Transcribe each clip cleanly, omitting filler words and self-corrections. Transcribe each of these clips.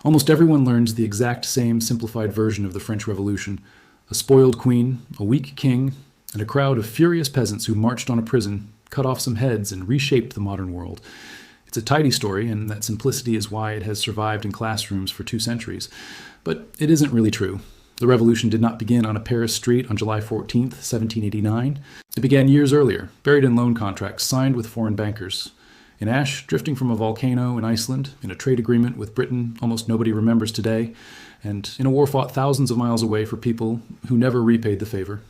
Almost everyone learns the exact same simplified version of the French Revolution: a spoiled queen, a weak king, and a crowd of furious peasants who marched on a prison, cut off some heads, and reshaped the modern world. It's a tidy story, and that simplicity is why it has survived in classrooms for 2 centuries. But it isn't really true. The revolution did not begin on a Paris street on July 14th, 1789. It began years earlier, buried in loan contracts signed with foreign bankers. In ash drifting from a volcano in Iceland, in a trade agreement with Britain almost nobody remembers today, and in a war fought thousands of miles away for people who never repaid the favor.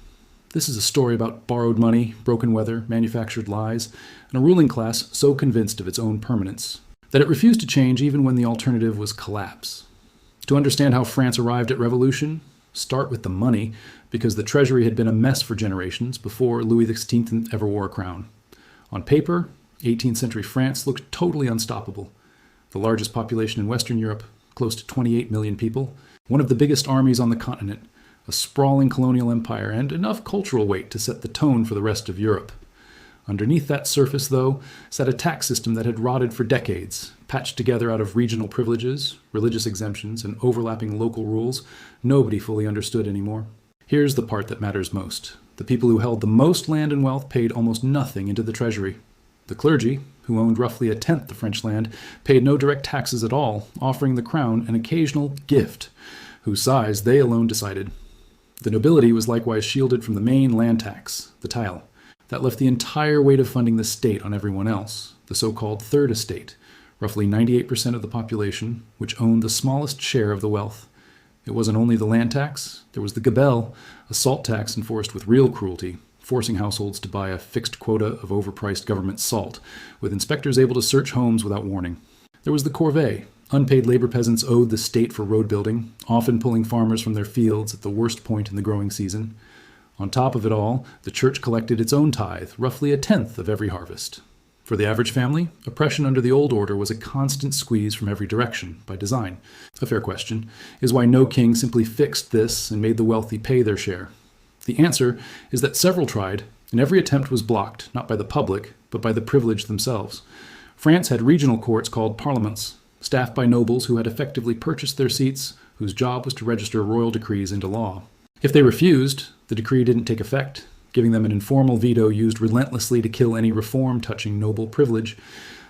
This is a story about borrowed money, broken weather, manufactured lies, and a ruling class so convinced of its own permanence that it refused to change even when the alternative was collapse. To understand how France arrived at revolution, start with the money, because the treasury had been a mess for generations before Louis XVI ever wore a crown. On paper, 18th century France looked totally unstoppable. The largest population in Western Europe, close to 28 million people, one of the biggest armies on the continent, a sprawling colonial empire, and enough cultural weight to set the tone for the rest of Europe. Underneath that surface, though, sat a tax system that had rotted for decades, patched together out of regional privileges, religious exemptions, and overlapping local rules nobody fully understood anymore. Here's the part that matters most. The people who held the most land and wealth paid almost nothing into the treasury. The clergy, who owned roughly a tenth the French land, paid no direct taxes at all, offering the crown an occasional gift, whose size they alone decided. The nobility was likewise shielded from the main land tax, the taille. That left the entire weight of funding the state on everyone else, the so-called third estate, roughly 98% of the population, which owned the smallest share of the wealth. It wasn't only the land tax, there was the gabelle, a salt tax enforced with real cruelty, forcing households to buy a fixed quota of overpriced government salt, with inspectors able to search homes without warning. There was the corvée. Unpaid labor peasants owed the state for road building, often pulling farmers from their fields at the worst point in the growing season. On top of it all, the church collected its own tithe, roughly a tenth of every harvest. For the average family, oppression under the old order was a constant squeeze from every direction, by design. A fair question is why no king simply fixed this and made the wealthy pay their share. The answer is that several tried, and every attempt was blocked, not by the public, but by the privileged themselves. France had regional courts called parlements, staffed by nobles who had effectively purchased their seats, whose job was to register royal decrees into law. If they refused, the decree didn't take effect, giving them an informal veto used relentlessly to kill any reform touching noble privilege.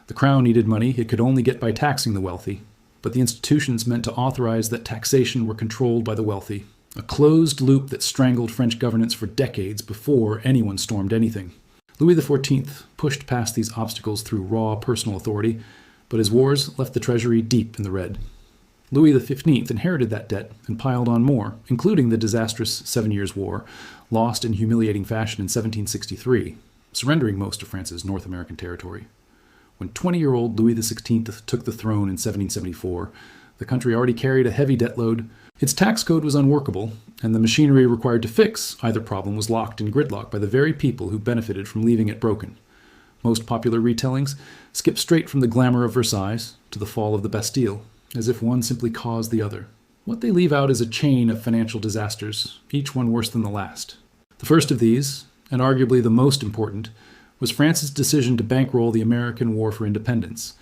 The crown needed money it could only get by taxing the wealthy, but the institutions meant to authorize that taxation were controlled by the wealthy, a closed loop that strangled French governance for decades before anyone stormed anything. Louis XIV pushed past these obstacles through raw personal authority, but his wars left the treasury deep in the red. Louis XV inherited that debt and piled on more, including the disastrous 7 Years' War, lost in humiliating fashion in 1763, surrendering most of France's North American territory. When 20-year-old Louis XVI took the throne in 1774, the country already carried a heavy debt load. Its tax code was unworkable, and the machinery required to fix either problem was locked in gridlock by the very people who benefited from leaving it broken. Most popular retellings skip straight from the glamour of Versailles to the fall of the Bastille, as if one simply caused the other. What they leave out is a chain of financial disasters, each one worse than the last. The first of these, and arguably the most important, was France's decision to bankroll the American War for Independence.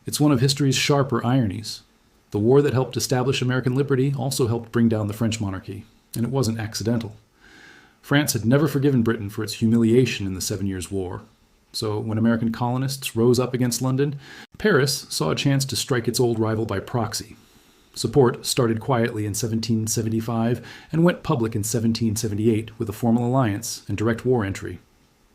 It's one of history's sharper ironies. The war that helped establish American liberty also helped bring down the French monarchy, and it wasn't accidental. France had never forgiven Britain for its humiliation in the 7 Years' War. So when American colonists rose up against London, Paris saw a chance to strike its old rival by proxy. Support started quietly in 1775 and went public in 1778 with a formal alliance and direct war entry.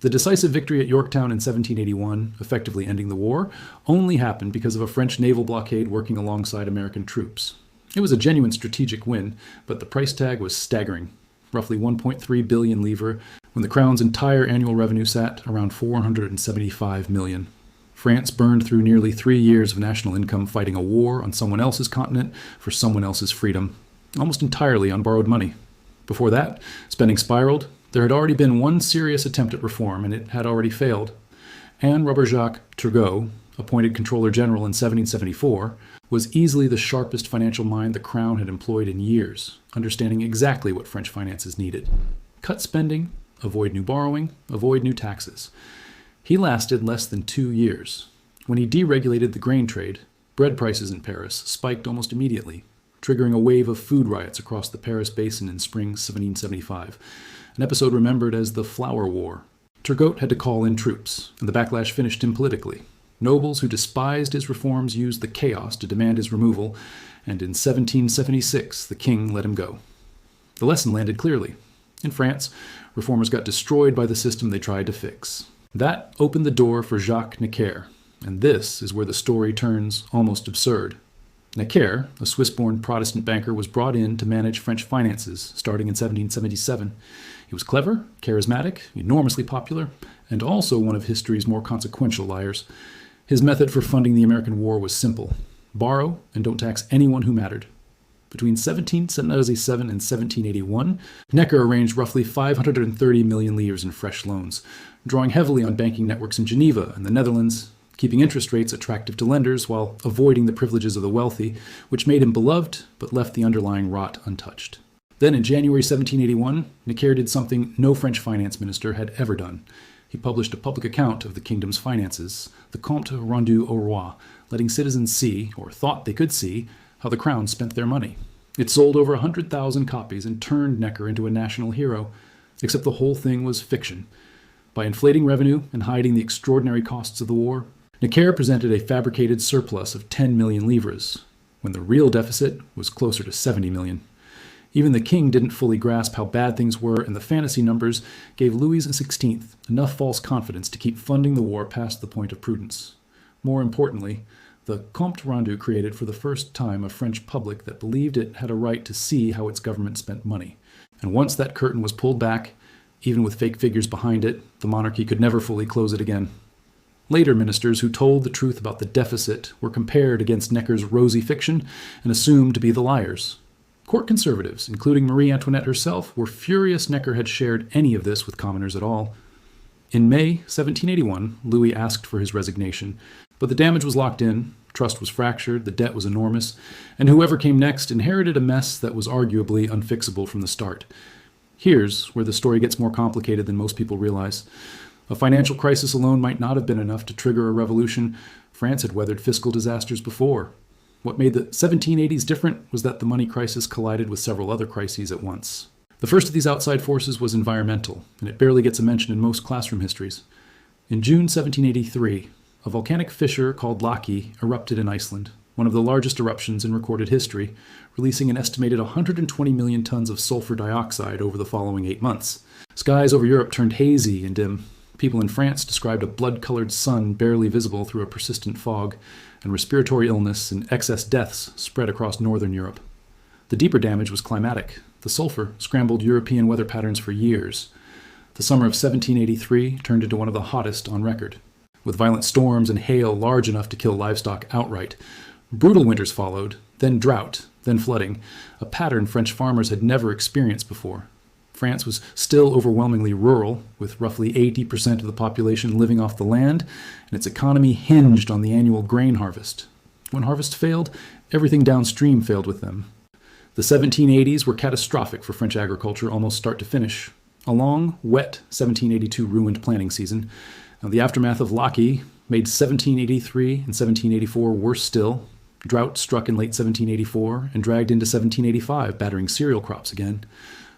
The decisive victory at Yorktown in 1781, effectively ending the war, only happened because of a French naval blockade working alongside American troops. It was a genuine strategic win, but the price tag was staggering, roughly 1.3 billion livres, when the crown's entire annual revenue sat around 475 million. France burned through nearly 3 years of national income fighting a war on someone else's continent for someone else's freedom, almost entirely on borrowed money. Before that, spending spiraled. There had already been one serious attempt at reform, and it had already failed. Anne Robert-Jacques Turgot, appointed Comptroller General in 1774, was easily the sharpest financial mind the Crown had employed in years, understanding exactly what French finances needed. Cut spending, avoid new borrowing, avoid new taxes. He lasted less than 2 years. When he deregulated the grain trade, Bread prices in Paris spiked almost immediately, triggering a wave of food riots across the Paris basin in spring 1775, an episode remembered as the Flour War. Turgot had to call in troops, and the backlash finished him politically. Nobles who despised his reforms used the chaos to demand his removal, and in 1776 the king let him go. The lesson landed clearly. In France, reformers got destroyed by the system they tried to fix. That opened the door for Jacques Necker, and this is where the story turns almost absurd. Necker, a Swiss-born Protestant banker, was brought in to manage French finances starting in 1777. He was clever, charismatic, enormously popular, and also one of history's more consequential liars. His method for funding the American war was simple: borrow and don't tax anyone who mattered. Between 1777 and 1781, Necker arranged roughly 530 million livres in fresh loans, drawing heavily on banking networks in Geneva and the Netherlands, keeping interest rates attractive to lenders while avoiding the privileges of the wealthy, which made him beloved but left the underlying rot untouched. Then in January 1781, Necker did something no French finance minister had ever done. He published a public account of the kingdom's finances, the Compte rendu au roi, letting citizens see, or thought they could see, how the crown spent their money. It sold over 100,000 copies and turned Necker into a national hero, except the whole thing was fiction. By inflating revenue and hiding the extraordinary costs of the war, Necker presented a fabricated surplus of 10 million livres, when the real deficit was closer to 70 million. Even the king didn't fully grasp how bad things were, and the fantasy numbers gave Louis XVI enough false confidence to keep funding the war past the point of prudence. More importantly, the Compte Rendu created for the first time a French public that believed it had a right to see how its government spent money. And once that curtain was pulled back, even with fake figures behind it, the monarchy could never fully close it again. Later ministers who told the truth about the deficit were compared against Necker's rosy fiction and assumed to be the liars. Court conservatives, including Marie Antoinette herself, were furious Necker had shared any of this with commoners at all. In May 1781, Louis asked for his resignation, but the damage was locked in, trust was fractured, the debt was enormous, and whoever came next inherited a mess that was arguably unfixable from the start. Here's where the story gets more complicated than most people realize. A financial crisis alone might not have been enough to trigger a revolution. France had weathered fiscal disasters before. What made the 1780s different was that the money crisis collided with several other crises at once. The first of these outside forces was environmental, and it barely gets a mention in most classroom histories. In June 1783, a volcanic fissure called Laki erupted in Iceland, one of the largest eruptions in recorded history, releasing an estimated 120 million tons of sulfur dioxide over the following 8 months. Skies over Europe turned hazy and dim. People in France described a blood-colored sun barely visible through a persistent fog, and respiratory illness and excess deaths spread across northern Europe. The deeper damage was climatic. The sulfur scrambled European weather patterns for years. The summer of 1783 turned into one of the hottest on record, with violent storms and hail large enough to kill livestock outright. Brutal winters followed, then drought, then flooding, a pattern French farmers had never experienced before. France was still overwhelmingly rural, with roughly 80% of the population living off the land, and its economy hinged on the annual grain harvest. When harvest failed, everything downstream failed with them. The 1780s were catastrophic for French agriculture almost start to finish. A long, wet 1782 ruined planting season. Now, the aftermath of Laki made 1783 and 1784 worse still. Drought struck in late 1784 and dragged into 1785, battering cereal crops again.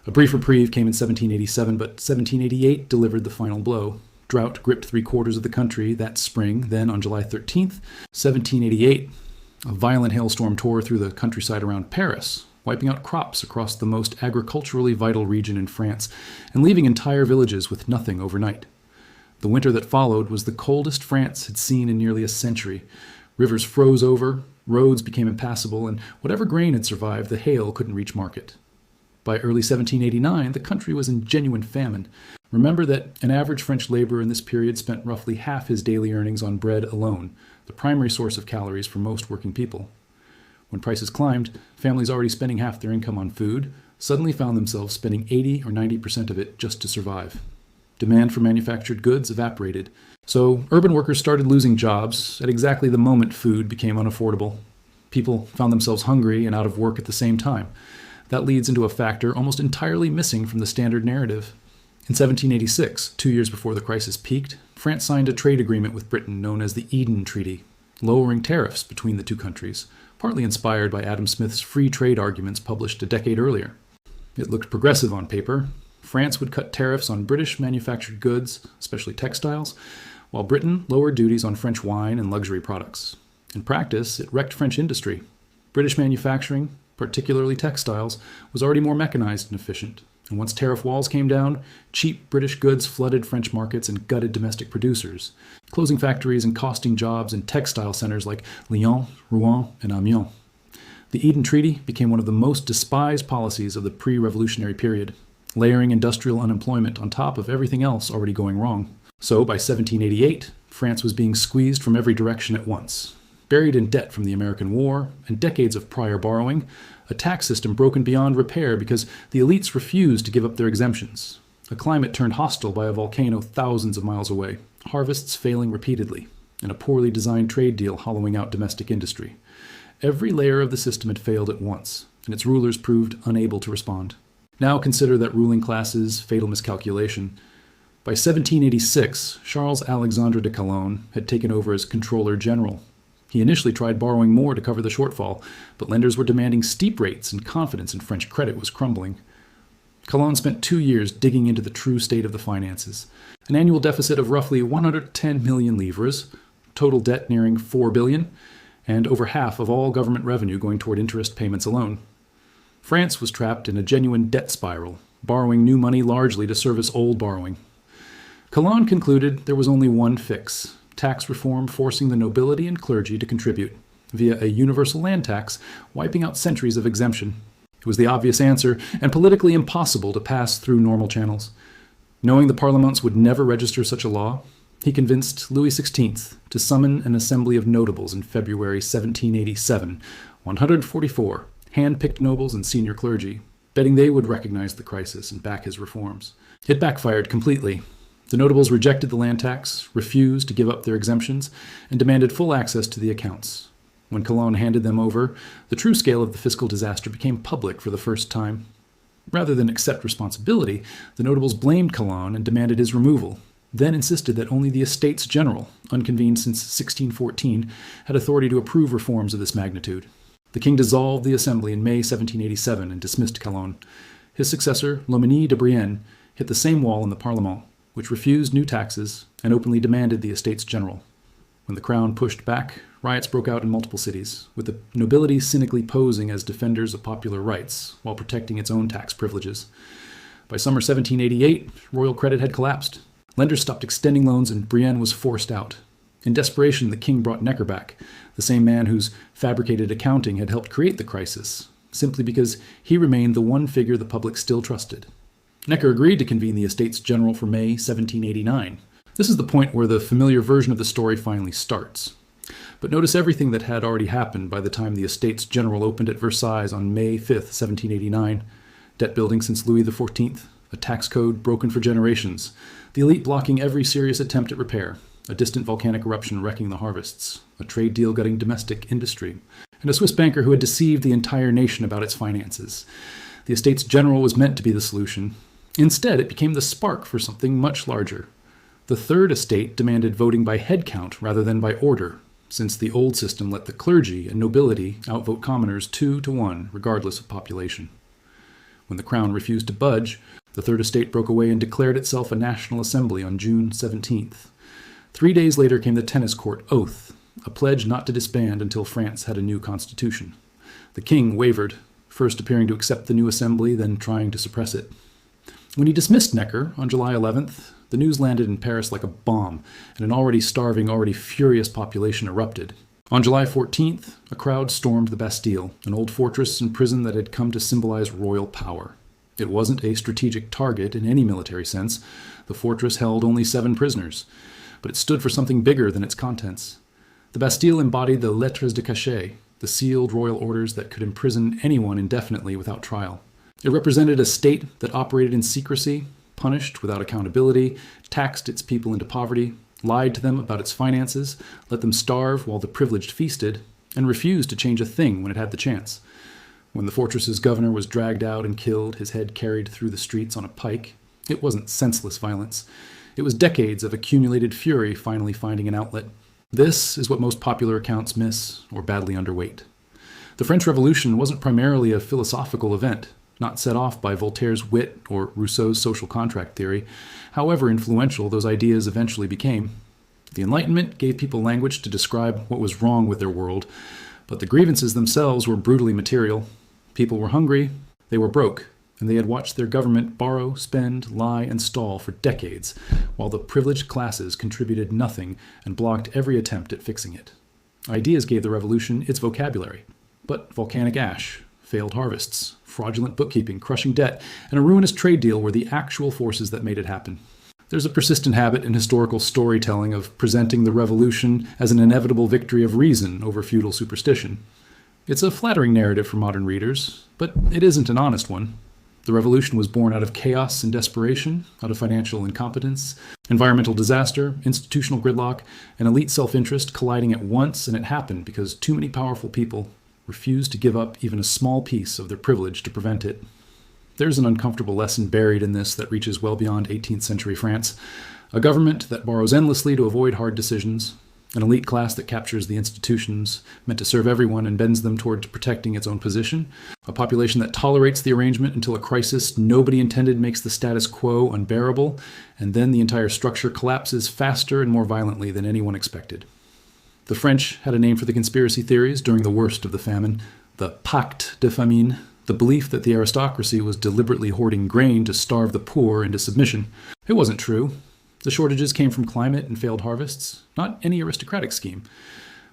A brief reprieve came in 1787, but 1788 delivered the final blow. Drought gripped 3/4 of the country that spring. Then, on July 13th, 1788, a violent hailstorm tore through the countryside around Paris, wiping out crops across the most agriculturally vital region in France and leaving entire villages with nothing overnight. The winter that followed was the coldest France had seen in nearly a century. Rivers froze over, roads became impassable, and whatever grain had survived, the hail couldn't reach market. By early 1789, the country was in genuine famine. Remember that an average French laborer in this period spent roughly half his daily earnings on bread alone, the primary source of calories for most working people. When prices climbed, families already spending half their income on food suddenly found themselves spending 80 or 90% of it just to survive. Demand for manufactured goods evaporated, so urban workers started losing jobs at exactly the moment food became unaffordable. People found themselves hungry and out of work at the same time. That leads into a factor almost entirely missing from the standard narrative. In 1786, 2 years before the crisis peaked, France signed a trade agreement with Britain known as the Eden Treaty. lowering tariffs between the two countries, partly inspired by Adam Smith's free trade arguments published a decade earlier. It looked progressive on paper. France would cut tariffs on British manufactured goods, especially textiles, while Britain lowered duties on French wine and luxury products. In practice, it wrecked French industry. British manufacturing, particularly textiles, was already more mechanized and efficient. And once tariff walls came down, cheap British goods flooded French markets and gutted domestic producers, closing factories and costing jobs in textile centers like Lyon, Rouen, and Amiens. The Eden Treaty became one of the most despised policies of the pre-revolutionary period, layering industrial unemployment on top of everything else already going wrong. So by 1788, France was being squeezed from every direction at once. Buried in debt from the American War and decades of prior borrowing, a tax system broken beyond repair because the elites refused to give up their exemptions, a climate turned hostile by a volcano thousands of miles away, harvests failing repeatedly, and a poorly designed trade deal hollowing out domestic industry. Every layer of the system had failed at once, and its rulers proved unable to respond. Now consider that ruling class's fatal miscalculation. By 1786, Charles Alexandre de Calonne had taken over as Controller General. He initially tried borrowing more to cover the shortfall, but lenders were demanding steep rates and confidence in French credit was crumbling. Calonne spent 2 years digging into the true state of the finances. An annual deficit of roughly 110 million livres, total debt nearing 4 billion, and over half of all government revenue going toward interest payments alone. France was trapped in a genuine debt spiral, borrowing new money largely to service old borrowing. Calonne concluded there was only one fix: tax reform forcing the nobility and clergy to contribute, via a universal land tax, wiping out centuries of exemption. It was the obvious answer, and politically impossible to pass through normal channels. Knowing the parlements would never register such a law, he convinced Louis XVI to summon an assembly of notables in February 1787, 144 hand-picked nobles and senior clergy, betting they would recognize the crisis and back his reforms. It backfired completely. The notables rejected the land tax, refused to give up their exemptions, and demanded full access to the accounts. When Calonne handed them over, the true scale of the fiscal disaster became public for the first time. Rather than accept responsibility, the notables blamed Calonne and demanded his removal, then insisted that only the Estates General, unconvened since 1614, had authority to approve reforms of this magnitude. The king dissolved the assembly in May 1787 and dismissed Calonne. His successor, Loménie de Brienne, hit the same wall in the Parlement, which refused new taxes and openly demanded the Estates General. When the crown pushed back, riots broke out in multiple cities, with the nobility cynically posing as defenders of popular rights while protecting its own tax privileges. By summer 1788, royal credit had collapsed. Lenders stopped extending loans and Brienne was forced out. In desperation, the king brought Necker back, the same man whose fabricated accounting had helped create the crisis, simply because he remained the one figure the public still trusted. Necker agreed to convene the Estates General for May 1789. This is the point where the familiar version of the story finally starts. But notice everything that had already happened by the time the Estates General opened at Versailles on May 5th, 1789. Debt building since Louis XIV, a tax code broken for generations, the elite blocking every serious attempt at repair, a distant volcanic eruption wrecking the harvests, a trade deal gutting domestic industry, and a Swiss banker who had deceived the entire nation about its finances. The Estates General was meant to be the solution. Instead, it became the spark for something much larger. The Third Estate demanded voting by head count rather than by order, since the old system let the clergy and nobility outvote commoners 2-1, regardless of population. When the crown refused to budge, the Third Estate broke away and declared itself a national assembly on June 17th. 3 days later came the tennis court oath, a pledge not to disband until France had a new constitution. The king wavered, first appearing to accept the new assembly, then trying to suppress it. When he dismissed Necker on July 11th, the news landed in Paris like a bomb, and an already starving, already furious population erupted. On July 14th, a crowd stormed the Bastille, an old fortress and prison that had come to symbolize royal power. It wasn't a strategic target in any military sense. The fortress held only 7 prisoners, but it stood for something bigger than its contents. The Bastille embodied the lettres de cachet, the sealed royal orders that could imprison anyone indefinitely without trial. It represented a state that operated in secrecy, punished without accountability, taxed its people into poverty, lied to them about its finances, let them starve while the privileged feasted, and refused to change a thing when it had the chance. When the fortress's governor was dragged out and killed, his head carried through the streets on a pike, it wasn't senseless violence. It was decades of accumulated fury finally finding an outlet. This is what most popular accounts miss or badly underweight. The French Revolution wasn't primarily a philosophical event, not set off by Voltaire's wit or Rousseau's social contract theory, however influential those ideas eventually became. The Enlightenment gave people language to describe what was wrong with their world, but the grievances themselves were brutally material. People were hungry, they were broke, and they had watched their government borrow, spend, lie, and stall for decades, while the privileged classes contributed nothing and blocked every attempt at fixing it. Ideas gave the revolution its vocabulary, but volcanic ash, failed harvests, fraudulent bookkeeping, crushing debt, and a ruinous trade deal were the actual forces that made it happen. There's a persistent habit in historical storytelling of presenting the revolution as an inevitable victory of reason over feudal superstition. It's a flattering narrative for modern readers, but it isn't an honest one. The revolution was born out of chaos and desperation, out of financial incompetence, environmental disaster, institutional gridlock, and elite self-interest colliding at once, and it happened because too many powerful people refused to give up even a small piece of their privilege to prevent it. There's an uncomfortable lesson buried in this that reaches well beyond 18th century France. A government that borrows endlessly to avoid hard decisions, an elite class that captures the institutions meant to serve everyone and bends them toward protecting its own position, a population that tolerates the arrangement until a crisis nobody intended makes the status quo unbearable, and then the entire structure collapses faster and more violently than anyone expected. The French had a name for the conspiracy theories during the worst of the famine, the pacte de famine, the belief that the aristocracy was deliberately hoarding grain to starve the poor into submission. It wasn't true. The shortages came from climate and failed harvests, not any aristocratic scheme.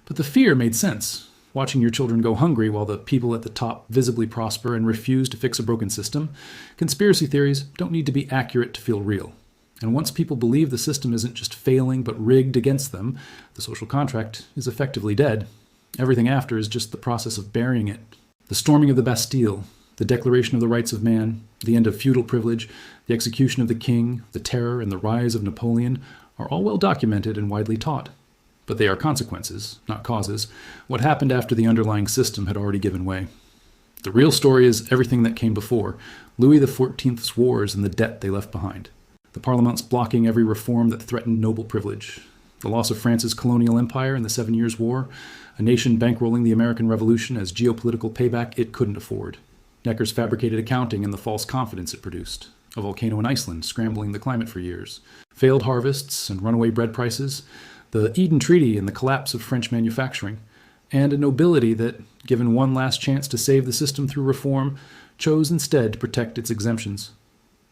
But the fear made sense. Watching your children go hungry while the people at the top visibly prosper and refuse to fix a broken system. Conspiracy theories don't need to be accurate to feel real. And once people believe the system isn't just failing but rigged against them, the social contract is effectively dead. Everything after is just the process of burying it. The storming of the Bastille, the Declaration of the Rights of Man, the end of feudal privilege, the execution of the king, the terror, and the rise of Napoleon are all well documented and widely taught. But they are consequences, not causes. What happened after the underlying system had already given way. The real story is everything that came before, Louis XIV's wars and the debt they left behind. The Parliaments blocking every reform that threatened noble privilege. The loss of France's colonial empire in the 7 Years' War. A nation bankrolling the American Revolution as geopolitical payback it couldn't afford. Necker's fabricated accounting and the false confidence it produced. A volcano in Iceland scrambling the climate for years. Failed harvests and runaway bread prices. The Eden Treaty and the collapse of French manufacturing. And a nobility that, given one last chance to save the system through reform, chose instead to protect its exemptions.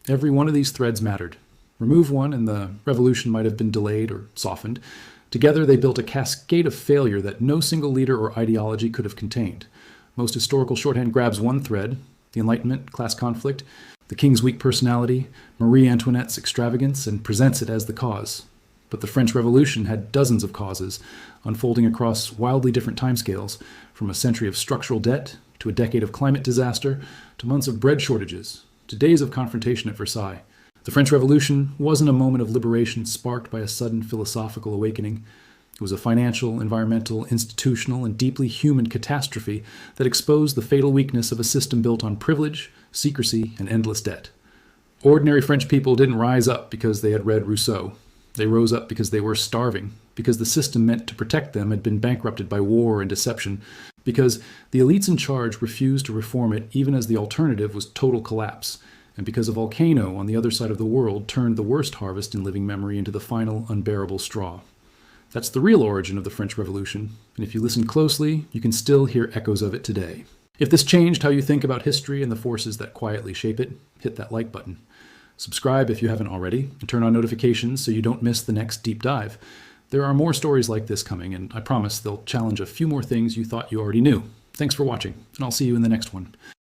Every one of these threads mattered. Remove one and the revolution might have been delayed or softened. Together they built a cascade of failure that no single leader or ideology could have contained. Most historical shorthand grabs one thread, the Enlightenment, class conflict, the king's weak personality, Marie Antoinette's extravagance, and presents it as the cause. But the French Revolution had dozens of causes, unfolding across wildly different timescales, from a century of structural debt, to a decade of climate disaster, to months of bread shortages, to days of confrontation at Versailles. The French Revolution wasn't a moment of liberation sparked by a sudden philosophical awakening. It was a financial, environmental, institutional, and deeply human catastrophe that exposed the fatal weakness of a system built on privilege, secrecy, and endless debt. Ordinary French people didn't rise up because they had read Rousseau. They rose up because they were starving, because the system meant to protect them had been bankrupted by war and deception, because the elites in charge refused to reform it even as the alternative was total collapse, and because a volcano on the other side of the world turned the worst harvest in living memory into the final unbearable straw. That's the real origin of the French Revolution, and if you listen closely, you can still hear echoes of it today. If this changed how you think about history and the forces that quietly shape it, hit that like button. Subscribe if you haven't already, and turn on notifications so you don't miss the next deep dive. There are more stories like this coming, and I promise they'll challenge a few more things you thought you already knew. Thanks for watching, and I'll see you in the next one.